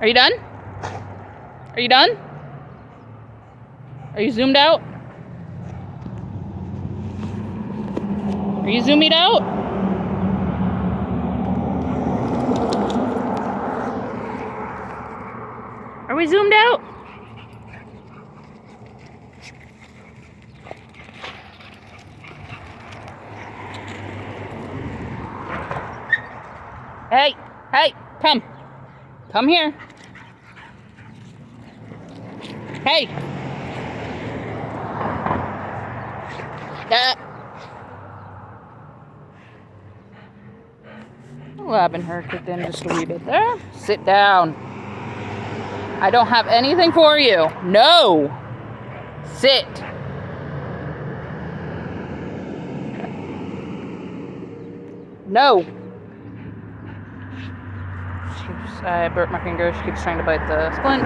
Are you done? Are you done? Are you zoomed out? Are you zoomed out? Are we zoomed out? Hey, hey, come. Come here. Hey. Labbing her kicked in just a wee bit there. Sit down. I don't have anything for you. No. Sit. No. I burnt my finger. She keeps trying to bite the splint.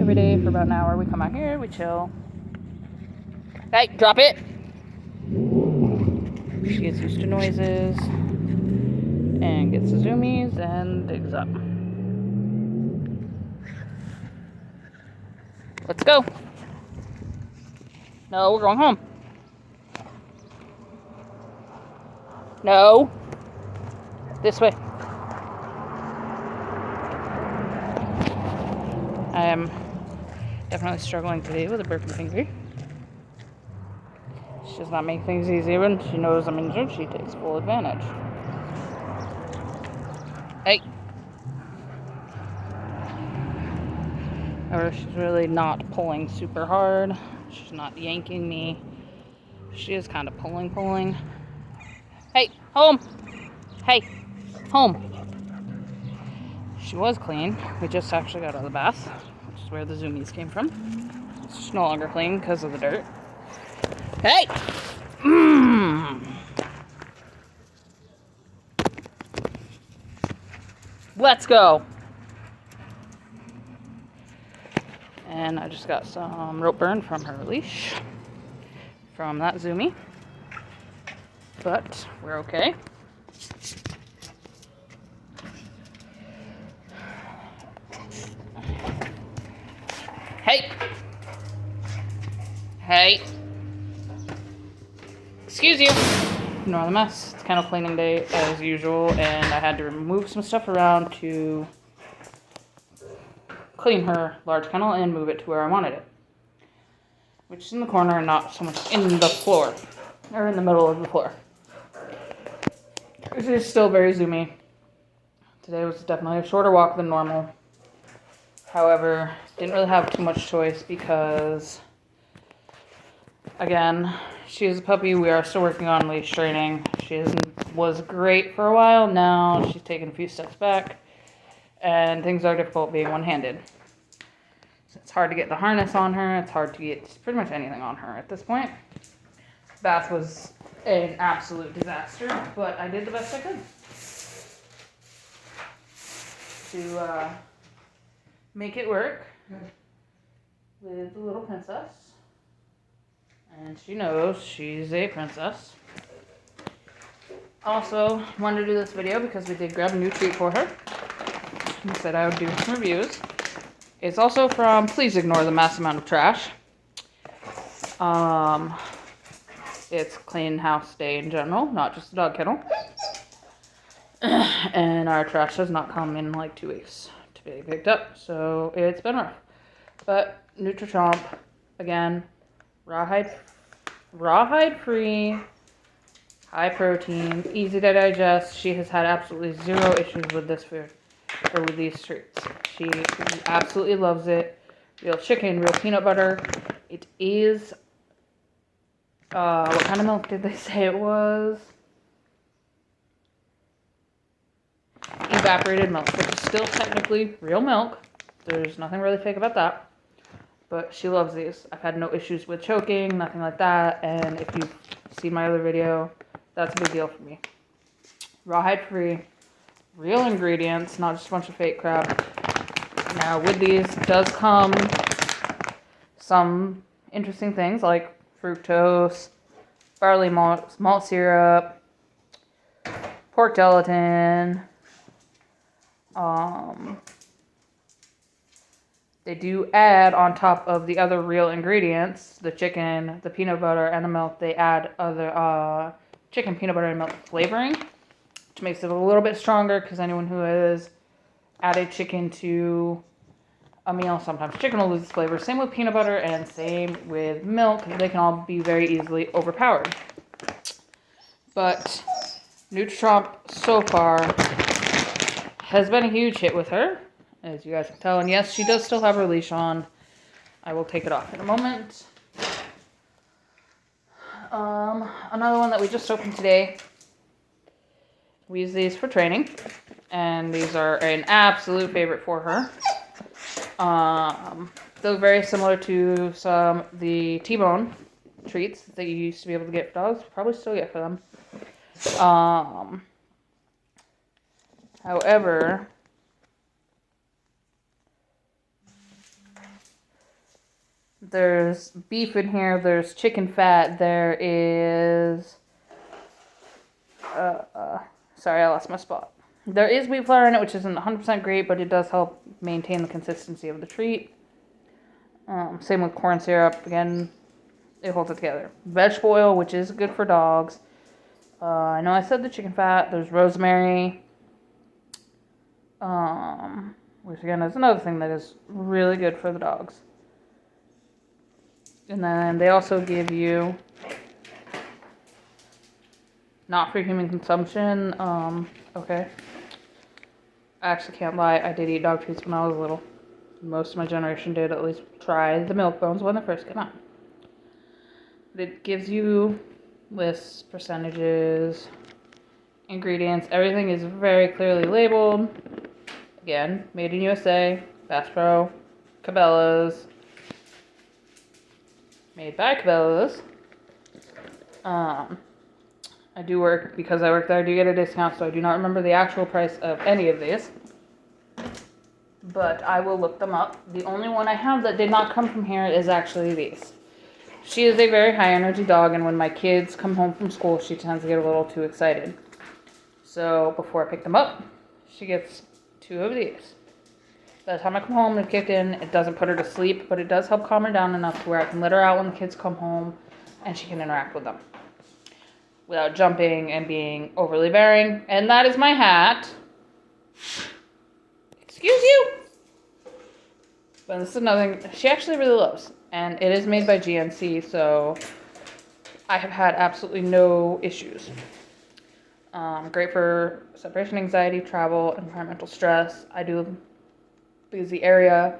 Every day for about an hour, we come out here, we chill. Hey, drop it. She gets used to noises and gets the zoomies and digs up. Let's go. No, we're going home. No. This way. I am definitely struggling today with a broken finger. She does not make things easy when she knows I'm injured. She takes full advantage. Hey. Or she's really not pulling super hard. She's not yanking me. She is kind of pulling. Hey, home. Hey, home. She was clean. We just actually got out of the bath, which is where the zoomies came from. She's no longer clean because of the dirt. Hey! Let's go. And I just got some rope burn from her leash from that zoomie. But we're okay. Hey. Hey. Excuse you. Ignore the mess. It's kennel cleaning day as usual, and I had to remove some stuff around to clean her large kennel and move it to where I wanted it, which is in the corner and not so much in the floor, or in the middle of the floor. This is still very zoomy. Today was definitely a shorter walk than normal. However, didn't really have too much choice because, again, she is a puppy. We are still working on leash training. She was great for a while. Now she's taken a few steps back, and things are difficult being one-handed. So it's hard to get the harness on her. It's hard to get pretty much anything on her at this point. Bath was an absolute disaster, but I did the best I could to make it work with the little princess. And she knows she's a princess. Also, wanted to do this video because we did grab a new treat for her. We said I would do some reviews. It's also from Please Ignore the Mass Amount of Trash. It's clean house day in general, not just a dog kennel. And our trash does not come in like 2 weeks to be picked up, so it's been rough. But Nutrichomp, again, rawhide free, high protein, easy to digest. She has had absolutely zero issues with this food or with these treats. She absolutely loves it. Real chicken, real peanut butter. It is, what kind of milk did they say it was? Evaporated milk, which is still technically real milk. There's nothing really fake about that. But she loves these. I've had no issues with choking, nothing like that. And if you've seen my other video, that's a big deal for me. Rawhide free, real ingredients, not just a bunch of fake crap. Now with these does come some interesting things like fructose, barley malt syrup, pork gelatin. They do add on top of the other real ingredients, the chicken, the peanut butter, and the milk, they add other chicken, peanut butter, and milk flavoring, which makes it a little bit stronger because anyone who has added chicken to a meal, sometimes chicken will lose its flavor. Same with peanut butter and same with milk. They can all be very easily overpowered. But Nutri-Trump so far has been a huge hit with her, as you guys can tell. And yes, she does still have her leash on. I will take it off in a moment. Another one that we just opened today. We use these for training, and these are an absolute favorite for her. They're very similar to the T-bone treats that you used to be able to get for dogs. Probably still get for them. However, there's beef in here, there's chicken fat, there is, sorry, I lost my spot. There is wheat flour in it, which isn't 100% great, but it does help maintain the consistency of the treat. Same with corn syrup, again, it holds it together. Vegetable oil, which is good for dogs. I know I said the chicken fat, there's rosemary, which again is another thing that is really good for the dogs. And then they also give you, not for human consumption, okay. I actually can't lie, I did eat dog treats when I was little. Most of my generation did at least try the milk bones when they first came out. But it gives you lists, percentages, ingredients. Everything is very clearly labeled. Again, made in USA, Bass Pro, Cabela's. Made by Cabela's. I do work, because I work there, I do get a discount, so I do not remember the actual price of any of these. But I will look them up. The only one I have that did not come from here is actually these. She is a very high energy dog, and when my kids come home from school, she tends to get a little too excited. So before I pick them up, she gets 2 of these. By the time I come home and kicked in, it doesn't put her to sleep, but it does help calm her down enough to where I can let her out when the kids come home and she can interact with them without jumping and being overly bearing. And that is my hat. Excuse you. But this is another thing she actually really loves. And it is made by GNC, so I have had absolutely no issues. Great for separation anxiety, travel, environmental stress. I do busy area.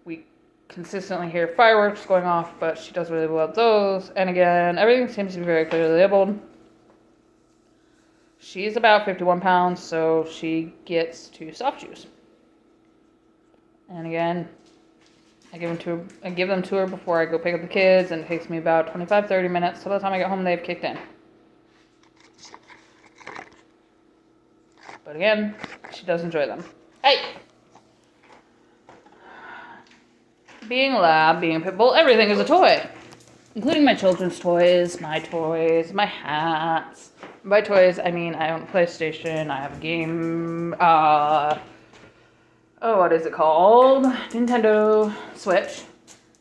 We consistently hear fireworks going off, but she does really love those. And again, everything seems to be very clearly labeled. She's about 51 pounds, so she gets 2 soft chews. And again, I give them to her before I go pick up the kids, and it takes me about 25-30 minutes. So by the time I get home, they've kicked in. But again, she does enjoy them. Hey! Being a lab, being a pit bull, everything is a toy. Including my children's toys, my hats. By toys, I mean I own a PlayStation, I have a game, what is it called? Nintendo Switch.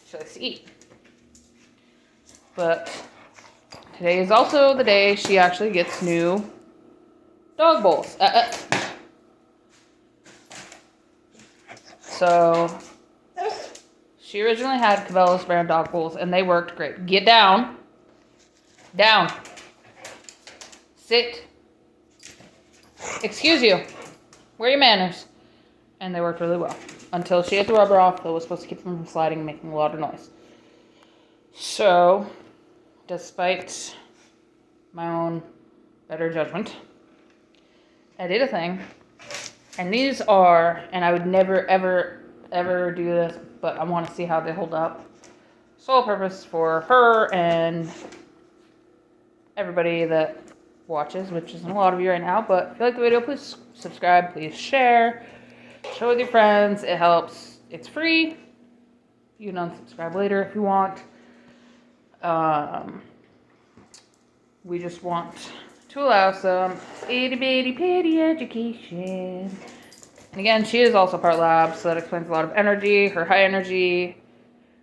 She likes to eat. But today is also the day she actually gets new dog bowls. So she originally had Cabela's brand dog bowls, and they worked great. Get down. Down. Sit. Excuse you. Where are your manners? And they worked really well. Until she had the rubber off that was supposed to keep them from sliding, making a lot of noise. So, despite my own better judgment, I did a thing. And these are, and I would never, ever, ever do this, but I want to see how they hold up. Sole purpose for her and everybody that watches, which isn't a lot of you right now, but if you like the video, please subscribe, please share, share with your friends. It helps. It's free. You can unsubscribe later if you want. We just want to to allow some itty bitty pitty education. And again, she is also part lab, so that explains a lot of energy, her high energy,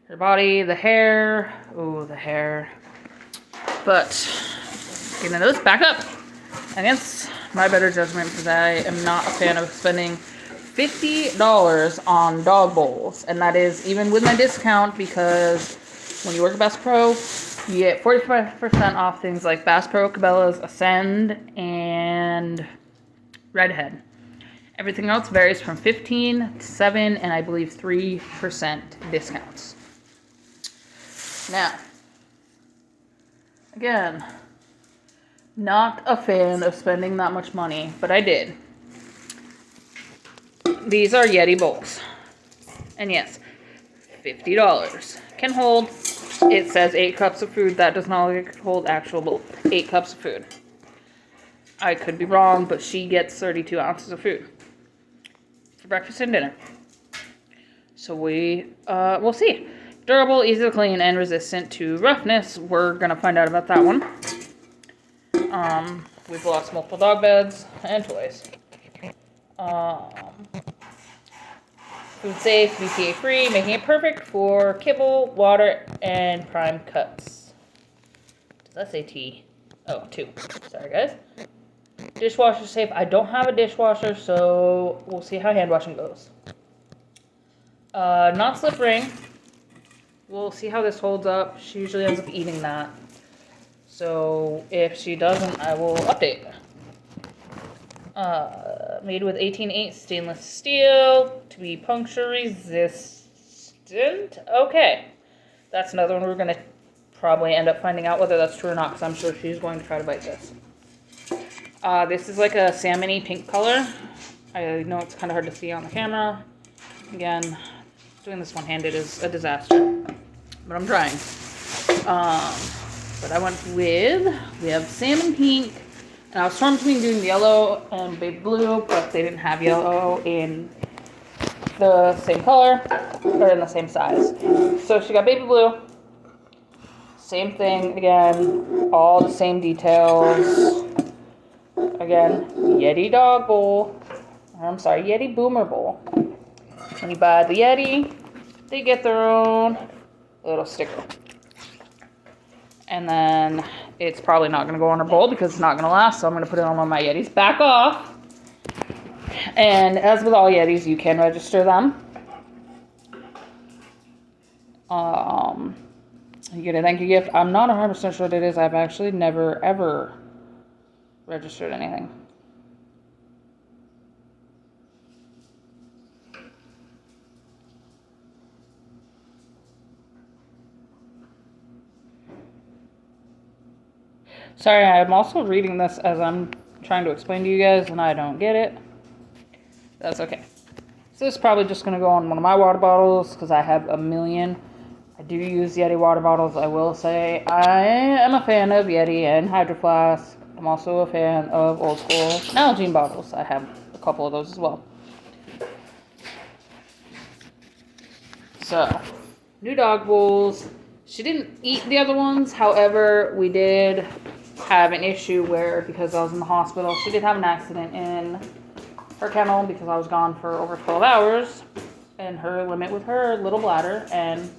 her body, the hair. Oh, the hair. But getting those back up against my better judgment, because I am not a fan of spending $50 on dog bowls. And that is even with my discount, because when you work at Bass Pro, you get 45% off things like Bass Pro, Cabela's, Ascend, and Redhead. Everything else varies from 15 to 7 and I believe 3% discounts. Now, again, not a fan of spending that much money, but I did. These are Yeti bowls. And yes, $50. Can hold, it says 8 cups of food. That does not hold actual 8 cups of food. I could be wrong, but she gets 32 ounces of food for breakfast and dinner. So we'll see. Durable, easy to clean, and resistant to roughness. We're gonna find out about that one. We've lost multiple dog beds and toys. Food safe, BPA free, making it perfect for kibble, water, and prime cuts. Does that say T? Oh, 2. Sorry, guys. Dishwasher safe. I don't have a dishwasher, so we'll see how hand washing goes. Not slip ring. We'll see how this holds up. She usually ends up eating that. So if she doesn't, I will update. Made with 18/8 stainless steel to be puncture resistant. Okay. That's another one we're going to probably end up finding out whether that's true or not, because I'm sure she's going to try to bite this. This is like a salmon-y pink color. I know it's kind of hard to see on the camera. Again, doing this one-handed is a disaster, but I'm trying. But I went with, we have salmon pink, and I was torn between doing yellow and baby blue, but they didn't have yellow in the same color, or in the same size. So she got baby blue. Same thing again, all the same details. Again, Yeti dog bowl. I'm sorry, Yeti boomer bowl. When you buy the Yeti, they get their own little sticker. And then it's probably not going to go on her bowl because it's not going to last, so I'm going to put it on one of my Yetis. Back off. And as with all Yetis, you can register them. You get a thank you gift. I'm not 100% sure what it is. I've actually never, ever registered anything. Sorry, I'm also reading this as I'm trying to explain to you guys, and I don't get it. That's okay. So this is probably just going to go on one of my water bottles, because I have a million. I do use Yeti water bottles, I will say. I am a fan of Yeti and Hydro Flask. I'm also a fan of old school Nalgene bottles. I have a couple of those as well. So, new dog bowls. She didn't eat the other ones. However, we did have an issue where, because I was in the hospital, she did have an accident in her kennel because I was gone for over 12 hours. And her limit with her little bladder and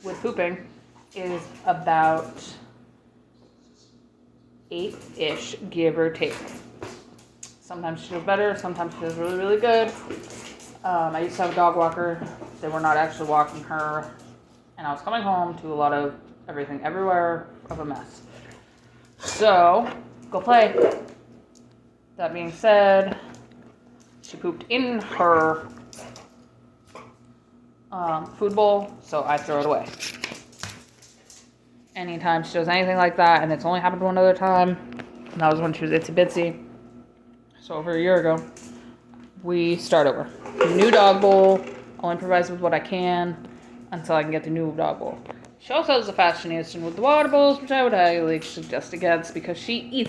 with pooping is about 8-ish, give or take. Sometimes she does better, sometimes she does really, really good. I used to have a dog walker. They were not actually walking her, and I was coming home to a lot of everything everywhere of a mess. So, go play. That being said, she pooped in her food bowl, so I throw it away. Anytime she does anything like that, and it's only happened one other time, and that was when she was itsy bitsy, so over a year ago, we start over. New dog bowl. I'll improvise with what I can until I can get the new dog bowl. She also has a fascination with the water bowls, which I would highly suggest against because she eats